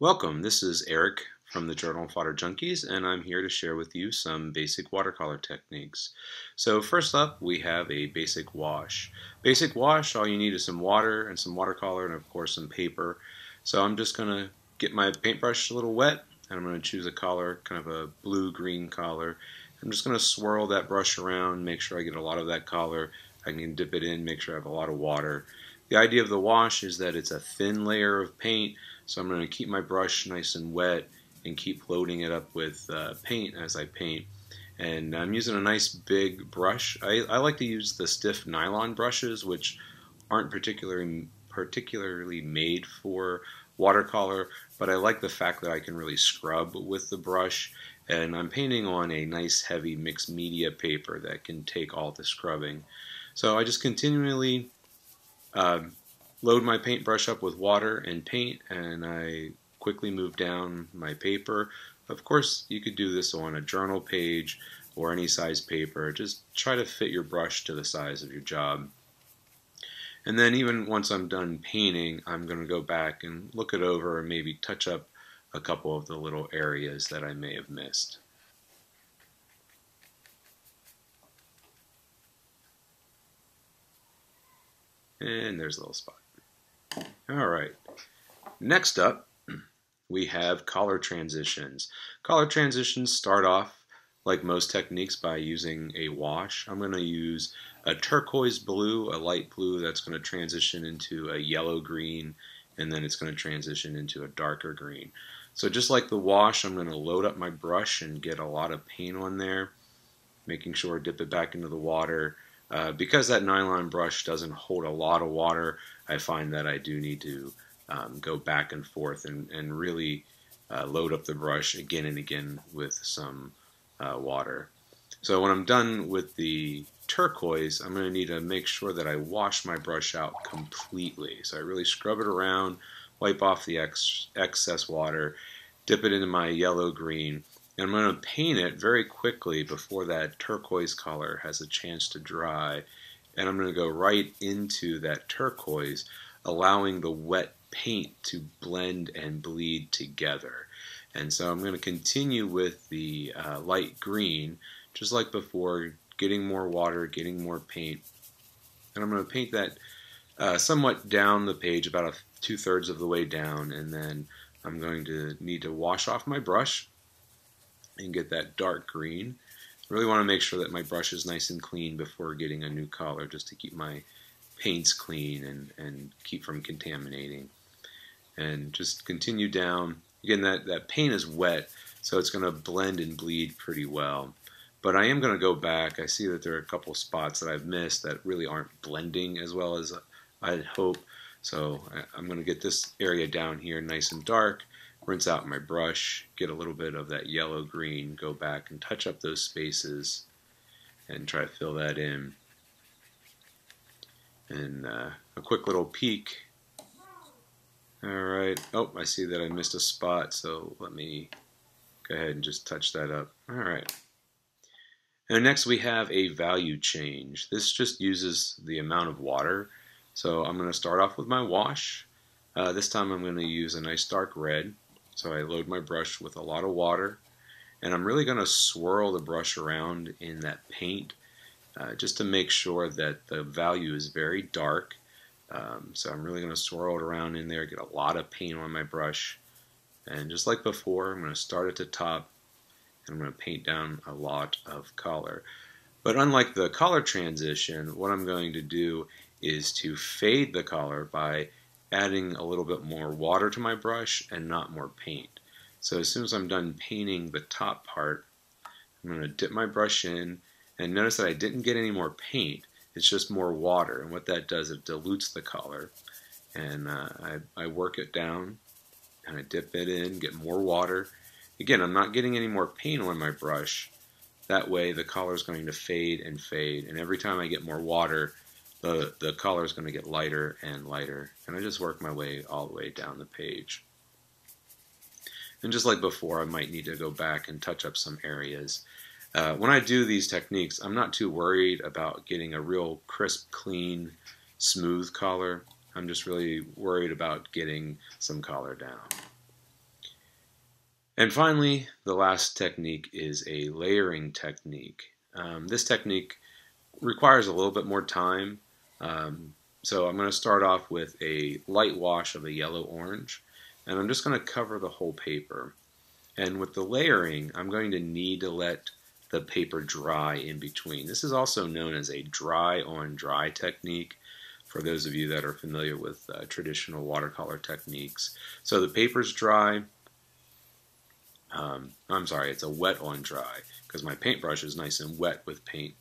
Welcome, this is Eric from the Journal of Water Junkies, and I'm here to share with you some basic watercolor techniques. So first up, we have a basic wash. Basic wash, all you need is some water and some watercolor and of course some paper. So I'm just going to get my paintbrush a little wet, and I'm going to choose a color, kind of a blue-green color. I'm just going to swirl that brush around, make sure I get a lot of that color. I can dip it in, make sure I have a lot of water. The idea of the wash is that it's a thin layer of paint, so I'm going to keep my brush nice and wet and keep loading it up with paint as I paint. And I'm using a nice big brush. I like to use the stiff nylon brushes, which aren't particularly made for watercolor, but I like the fact that I can really scrub with the brush, and I'm painting on a nice heavy mixed media paper that can take all the scrubbing. So I just continually load my paintbrush up with water and paint, and I quickly move down my paper. Of course, you could do this on a journal page or any size paper. Just try to fit your brush to the size of your job. And then even once I'm done painting, I'm going to go back and look it over and maybe touch up a couple of the little areas that I may have missed. And there's a little spot. Alright, next up we have color transitions. Color transitions start off, like most techniques, by using a wash. I'm going to use a turquoise blue, a light blue that's going to transition into a yellow green, and then it's going to transition into a darker green. So just like the wash, I'm going to load up my brush and get a lot of paint on there, making sure I dip it back into the water. Because that nylon brush doesn't hold a lot of water, I find that I do need to go back and forth and really load up the brush again and again with some water. So when I'm done with the turquoise, I'm going to need to make sure that I wash my brush out completely. So I really scrub it around, wipe off the excess water, dip it into my yellow-green, and I'm going to paint it very quickly before that turquoise color has a chance to dry. And I'm going to go right into that turquoise, allowing the wet paint to blend and bleed together. And so I'm going to continue with the light green, just like before, getting more water, getting more paint. And I'm going to paint that somewhat down the page, about 2/3 of the way down, and then I'm going to need to wash off my brush and get that dark green. I really want to make sure that my brush is nice and clean before getting a new color, just to keep my paints clean and keep from contaminating. And just continue down. Again, that paint is wet, so it's going to blend and bleed pretty well. But I am going to go back. I see that there are a couple spots that I've missed that really aren't blending as well as I'd hope. So I'm going to get this area down here nice and dark, rinse out my brush, get a little bit of that yellow-green, go back and touch up those spaces and try to fill that in. And a quick little peek. Alright, oh, I see that I missed a spot, so let me go ahead and just touch that up. Alright. And next we have a value change. This just uses the amount of water. So I'm going to start off with my wash. This time I'm going to use a nice dark red. So I load my brush with a lot of water, and I'm really going to swirl the brush around in that paint just to make sure that the value is very dark. So I'm really going to swirl it around in there, get a lot of paint on my brush, and just like before, I'm going to start at the top and I'm going to paint down a lot of color. But unlike the color transition, what I'm going to do is to fade the color by adding a little bit more water to my brush and not more paint. So as soon as I'm done painting the top part, I'm going to dip my brush in, and notice that I didn't get any more paint, it's just more water, and what that does, it dilutes the color. And I work it down, and I dip it in, get more water. Again, I'm not getting any more paint on my brush. That way the color is going to fade, and every time I get more water, the color is going to get lighter and lighter, and I just work my way all the way down the page. And just like before, I might need to go back and touch up some areas. When I do these techniques, I'm not too worried about getting a real crisp, clean, smooth color. I'm just really worried about getting some color down. And finally, the last technique is a layering technique. This technique requires a little bit more time. So I'm going to start off with a light wash of a yellow-orange, and I'm just going to cover the whole paper. And with the layering, I'm going to need to let the paper dry in between. This is also known as a dry-on-dry technique for those of you that are familiar with traditional watercolor techniques. So the paper's dry. I'm sorry, it's a wet on dry because my paintbrush is nice and wet with paint.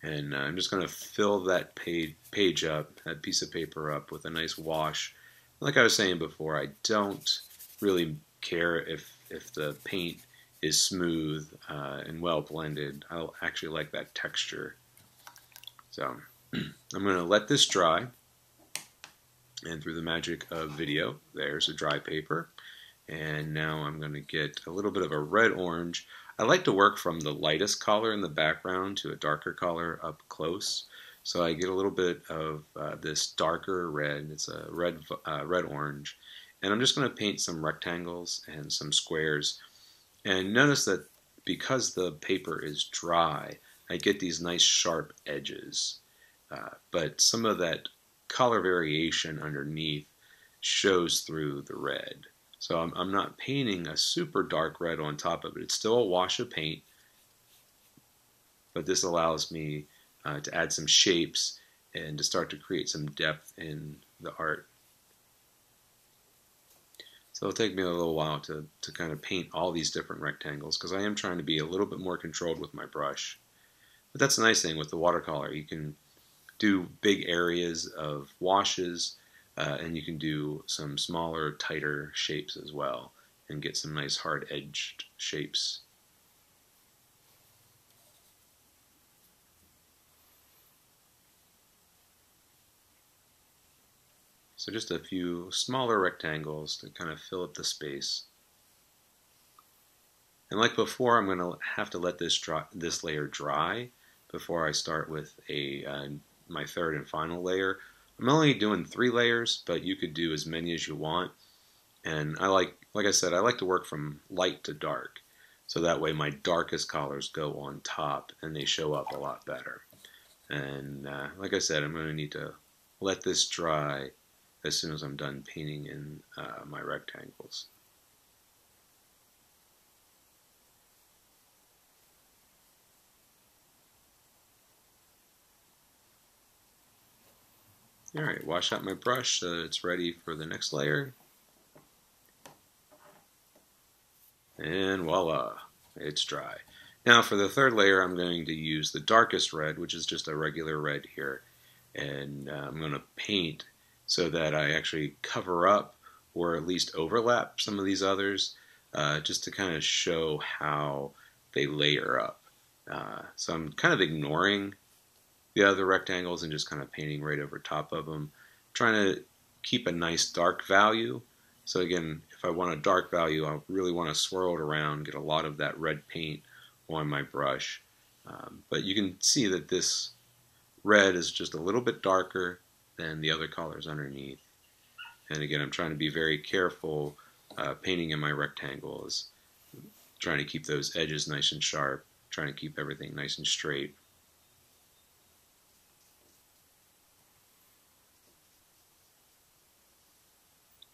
And I'm just going to fill that page up, that piece of paper up with a nice wash. Like I was saying before, I don't really care if the paint is smooth and well blended. I actually like that texture. So I'm going to let this dry. And through the magic of video, there's a dry paper. And now I'm going to get a little bit of a red-orange. I like to work from the lightest color in the background to a darker color up close. So I get a little bit of this darker red. It's a red-orange. And I'm just going to paint some rectangles and some squares. And notice that because the paper is dry, I get these nice sharp edges. But some of that color variation underneath shows through the red. So I'm not painting a super dark red on top of it. It's still a wash of paint, but this allows me to add some shapes and to start to create some depth in the art. So it'll take me a little while to kind of paint all these different rectangles because I am trying to be a little bit more controlled with my brush. But that's the nice thing with the watercolor. You can do big areas of washes, and you can do some smaller, tighter shapes as well and get some nice hard-edged shapes. So just a few smaller rectangles to kind of fill up the space. And like before, I'm going to have to let this layer dry before I start with my third and final layer. I'm only doing 3 layers, but you could do as many as you want. And like I said, I like to work from light to dark. So that way my darkest colors go on top and they show up a lot better. And like I said, I'm going to need to let this dry as soon as I'm done painting in my rectangles. Alright, wash out my brush so that it's ready for the next layer. And voila, it's dry. Now for the third layer, I'm going to use the darkest red, which is just a regular red here. And I'm going to paint so that I actually cover up or at least overlap some of these others, just to kind of show how they layer up. So I'm kind of ignoring the other rectangles and just kind of painting right over top of them, trying to keep a nice dark value. So again, if I want a dark value, I really want to swirl it around, get a lot of that red paint on my brush. But you can see that this red is just a little bit darker than the other colors underneath. And again, I'm trying to be very careful painting in my rectangles, trying to keep those edges nice and sharp, trying to keep everything nice and straight.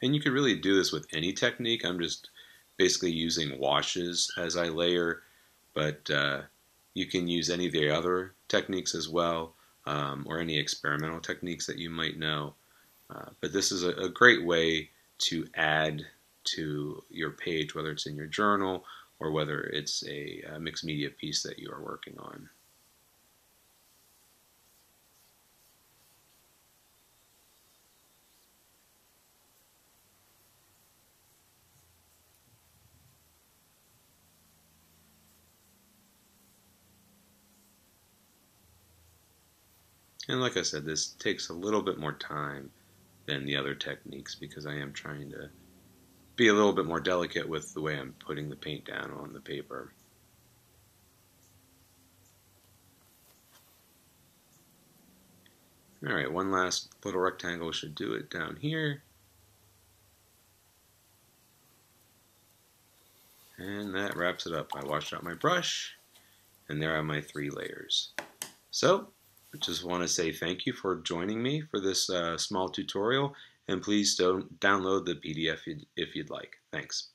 And you could really do this with any technique. I'm just basically using washes as I layer, but you can use any of the other techniques as well, or any experimental techniques that you might know. But this is a great way to add to your page, whether it's in your journal or whether it's a mixed media piece that you are working on. And like I said, this takes a little bit more time than the other techniques because I am trying to be a little bit more delicate with the way I'm putting the paint down on the paper. Alright, one last little rectangle should do it down here. And that wraps it up. I washed out my brush, and there are my 3 layers. So, I just want to say thank you for joining me for this small tutorial, and please don't download the PDF if you'd like. Thanks.